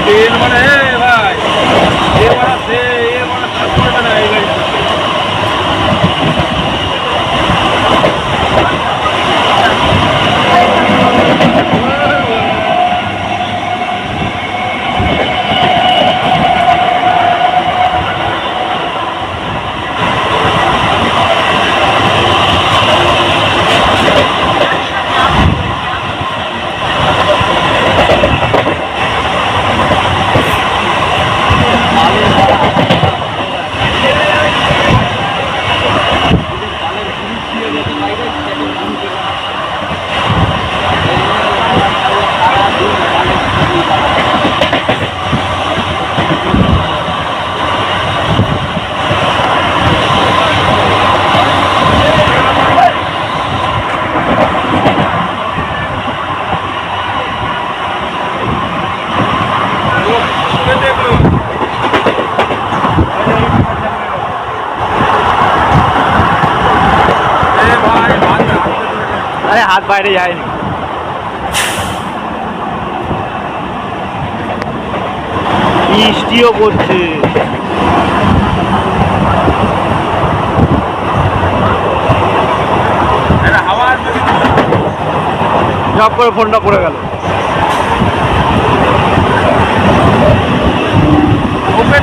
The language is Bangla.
तेल बना है भाई, ये बड़ा से ये बड़ा सब बना है गाड़ी। अरे हाथ বাইরে যায়নি বৃষ্টিও পড়ছে হাওয়া ঝপ করে ফোনটা পড়ে গেল ওপেন